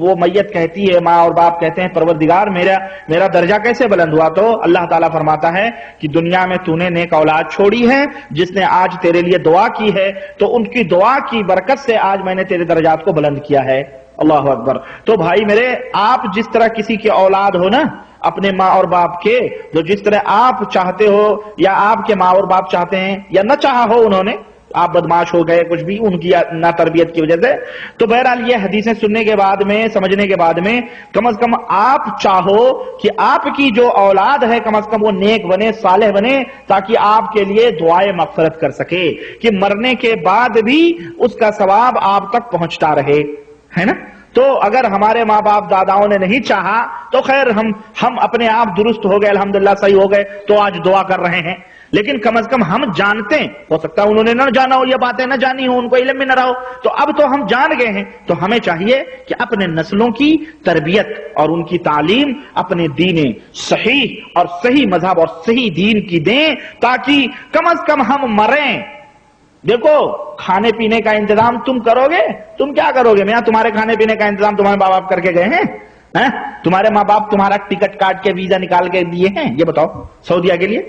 وہ میت کہتی ہے، ماں اور باپ کہتے ہیں پروردگار میرا درجہ کیسے بلند ہوا؟ تو اللہ تعالیٰ فرماتا ہے کہ دنیا میں تو نے نیک اولاد چھوڑی ہے، جس نے آج تیرے لیے دعا کی ہے، تو ان کی دعا کی برکت سے آج میں نے تیرے درجات کو بلند کیا ہے۔ اللہ اکبر۔ تو بھائی میرے، آپ جس طرح کسی کی اولاد ہو نا اپنے ماں اور باپ کے، جو جس طرح آپ چاہتے ہو یا آپ کے ماں اور باپ چاہتے ہیں یا نہ چاہا ہو انہوں نے، آپ بدماش ہو گئے کچھ بھی ان کی نہ تربیت کی وجہ سے، تو بہرحال یہ حدیثیں سننے کے بعد میں، سمجھنے کے بعد میں، کم از کم آپ چاہو کہ آپ کی جو اولاد ہے کم از کم وہ نیک بنے، صالح بنے، تاکہ آپ کے لیے دعائیں مغفرت کر سکے، کہ مرنے کے بعد بھی اس کا ثواب آپ تک پہنچتا رہے، ہے نا؟ تو اگر ہمارے ماں باپ داداؤں نے نہیں چاہا تو خیر ہم اپنے آپ درست ہو گئے، الحمدللہ صحیح ہو گئے، تو آج دعا کر رہے ہیں، لیکن کم از کم ہم جانتے ہیں، ہو سکتا ہے انہوں نے نہ جانا ہو، یہ باتیں نہ جانی ہو، ان کو علم بھی نہ رہا ہو، تو اب تو ہم جان گئے ہیں، تو ہمیں چاہیے کہ اپنے نسلوں کی تربیت اور ان کی تعلیم اپنے دین صحیح اور صحیح مذہب اور صحیح دین کی دیں، تاکہ کم از کم ہم مریں۔ دیکھو، کھانے پینے کا انتظام تم کرو گے، تم کیا کرو گے؟ میاں تمہارے کھانے پینے کا انتظام تمہارے ماں باپ کر کے گئے ہیں؟ تمہارے ماں باپ تمہارا ٹکٹ کاٹ کے ویزا نکال کے دیے ہیں؟ یہ بتاؤ، سعودیہ کے لیے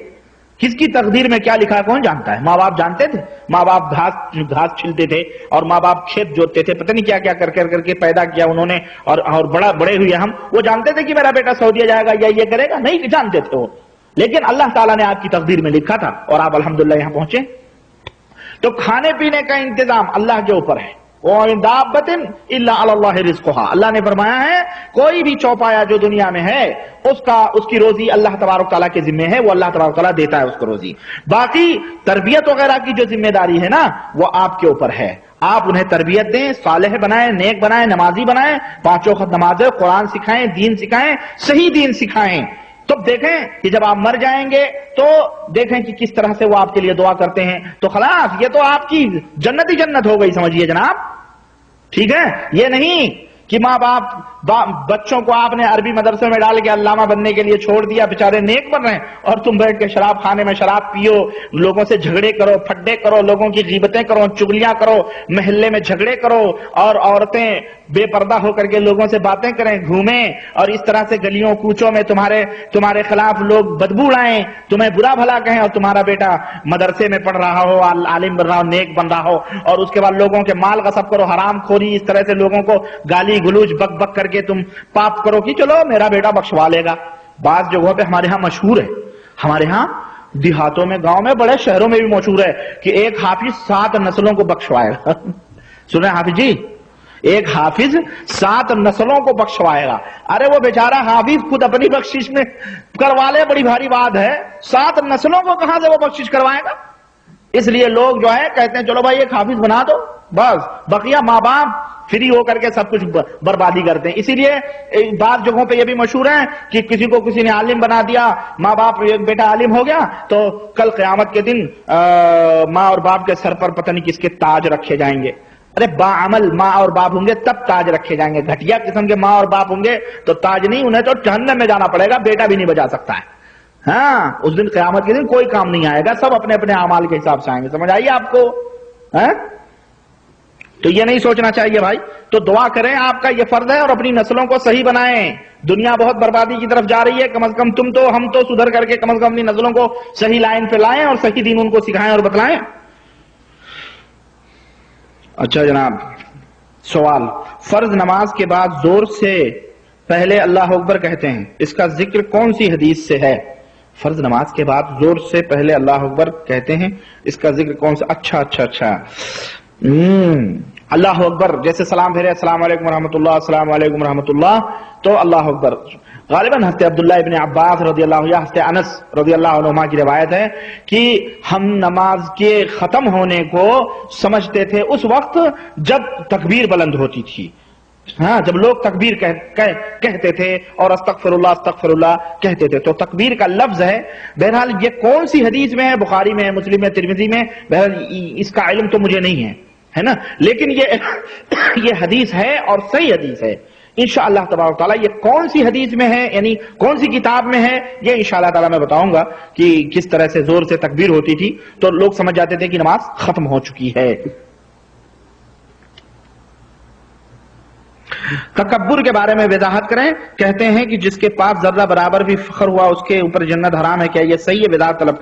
کس کی تقدیر میں کیا لکھا ہے کون جانتا ہے؟ ماں باپ جانتے تھے؟ ماں باپ گھاس چھلتے تھے اور ماں باپ کھیت جوتتے تھے، پتہ نہیں کیا کیا کر کے پیدا کیا انہوں نے، اور بڑے ہوئے ہم، وہ جانتے تھے کہ میرا بیٹا سعودیہ جائے گا یا یہ کرے گا؟ نہیں جانتے تھے وہ، لیکن اللہ تعالیٰ نے آپ کی تقدیر میں لکھا تھا اور آپ الحمدللہ یہاں پہنچے۔ تو کھانے پینے کا انتظام اللہ کے اوپر ہے، وَمِن دَابَّةٍ إِلَّا عَلَى اللَّهِ رِزْقُهَا، اللہ نے فرمایا ہے کوئی بھی چوپایا جو دنیا میں ہے اس کی روزی اللہ تبارک تعالیٰ کے ذمہ ہے، وہ اللہ تبارک تعالیٰ دیتا ہے اس کو روزی۔ باقی تربیت وغیرہ کی جو ذمہ داری ہے نا وہ آپ کے اوپر ہے، آپ انہیں تربیت دیں، صالح بنائیں، نیک بنائیں، نمازی بنائیں، پانچوں وقت نمازیں، قرآن سکھائیں، دین سکھائیں، صحیح دین سکھائیں۔ تو دیکھیں کہ جب آپ مر جائیں گے تو دیکھیں کہ کس طرح سے وہ آپ کے لیے دعا کرتے ہیں، تو خلاص یہ تو آپ کی جنت ہی جنت ہو گئی، سمجھیے جناب، ٹھیک ہے؟ یہ نہیں کہ ماں باپ بچوں کو آپ نے عربی مدرسے میں ڈال کے علامہ بننے کے لیے چھوڑ دیا، بیچارے نیک بن رہے ہیں، اور تم بیٹھ کے شراب خانے میں شراب پیو، لوگوں سے جھگڑے کرو، پھڈے کرو، لوگوں کی غیبتیں کرو، چگلیاں کرو، محلے میں جھگڑے کرو، اور عورتیں بے پردہ ہو کر کے لوگوں سے باتیں کریں، گھومیں، اور اس طرح سے گلیوں کوچوں میں تمہارے خلاف لوگ بدبو اڑائیں، تمہیں برا بھلا کہیں، اور تمہارا بیٹا مدرسے میں پڑھ رہا ہو، عالم بن رہا ہو، نیک بن رہا ہو، اور اس کے بعد لوگوں کے مال غصب کرو، حرام خوری، اس طرح سے لوگوں کو گالی گلوچ بک بک کر کے تم پاپ کرو کہ چلو میرا بیٹا بخشوا لے گا۔ بعض جگہوں پہ ہمارے ہاں مشہور ہے، ہمارے ہاں دیہاتوں میں، گاؤں میں، بڑے شہروں میں بھی مشہور ہے کہ ایک حافظ 7 نسلوں کو بخشوائے گا۔ سنیں حافظ جی، ایک حافظ 7 نسلوں کو بخشوائے گا۔ ارے وہ بیچارہ حافظ خود اپنی بخشش میں کروا لے، بڑی بھاری بات ہے، 7 نسلوں کو کہاں سے وہ بخشش کروائے گا؟ اس لیے لوگ جو ہے کہتے ہیں چلو بھائی ایک حافظ بنا دو، بس بقیہ ماں باپ فری ہو کر کے سب کچھ بربادی کرتے ہیں۔ اسی لیے بعض جگہوں پہ یہ بھی مشہور ہے کہ کسی نے عالم بنا دیا، ماں باپ، ایک بیٹا عالم ہو گیا تو کل قیامت کے دن ماں اور باپ کے سر پر پتہ نہیں کس کے تاج رکھے جائیں گے۔ ارے باعمل ماں اور باپ ہوں گے تب تاج رکھے جائیں گے، گھٹیا قسم کے ماں اور باپ ہوں گے تو تاج نہیں، انہیں تو جہنم میں جانا پڑے گا، بیٹا بھی نہیں بجا سکتا ہے۔ ہاں، اس دن قیامت کے دن کوئی کام نہیں آئے گا، سب اپنے اپنے اعمال کے حساب سے آئیں گے۔ سمجھ آئیے آپ کو؟ تو یہ نہیں سوچنا چاہیے بھائی۔ تو دعا کریں، آپ کا یہ فرض ہے، اور اپنی نسلوں کو صحیح بنائیں۔ دنیا بہت بربادی کی طرف جا رہی ہے، کم از کم ہم تو سدھر کر کے کم از کم اپنی نسلوں کو صحیح لائن پہ لائیں اور صحیح دین ان کو سکھائیں اور بتلائیں۔ اچھا جناب، سوال، فرض نماز کے بعد زور سے پہلے اللہ اکبر کہتے ہیں، اس کا ذکر کون سی حدیث سے ہے؟ فرض نماز کے بعد زور سے پہلے اللہ اکبر کہتے ہیں، اس کا ذکر کون سا؟ اچھا اللہ اکبر، جیسے سلام پھیرے السلام علیکم ورحمۃ اللہ، السلام علیکم ورحمۃ اللہ، تو اللہ اکبر۔ غالباً حضرت عبداللہ ابن عباس رضی اللہ عنہ یا حضرت انس رضی اللہ عنہما کی روایت ہے کہ ہم نماز کے ختم ہونے کو سمجھتے تھے اس وقت جب تکبیر بلند ہوتی تھی، ہاں، جب لوگ تکبیر کہتے تھے اور استغفر اللہ کہتے تھے، تو تکبیر کا لفظ ہے۔ بہرحال یہ کون سی حدیث میں ہے، بخاری میں ہے، مسلم میں، ترمذی میں، بہرحال اس کا علم تو مجھے نہیں ہے نا، لیکن یہ حدیث ہے اور صحیح حدیث ہے انشاءاللہ تبارک تعالیٰ۔ یہ کون سی حدیث میں ہے، یعنی کون سی کتاب میں ہے، یہ انشاءاللہ تعالیٰ میں بتاؤں گا کہ کس طرح سے زور سے تکبیر ہوتی تھی تو لوگ سمجھ جاتے تھے کہ نماز ختم ہو چکی ہے۔ تکبر کے بارے میں وضاحت کریں، کہتے ہیں کہ جس کے پاس ذرہ برابر بھی فخر ہوا اس کے اوپر جنت حرام ہے، کیا یہ صحیح ہے؟ وضاحت طلب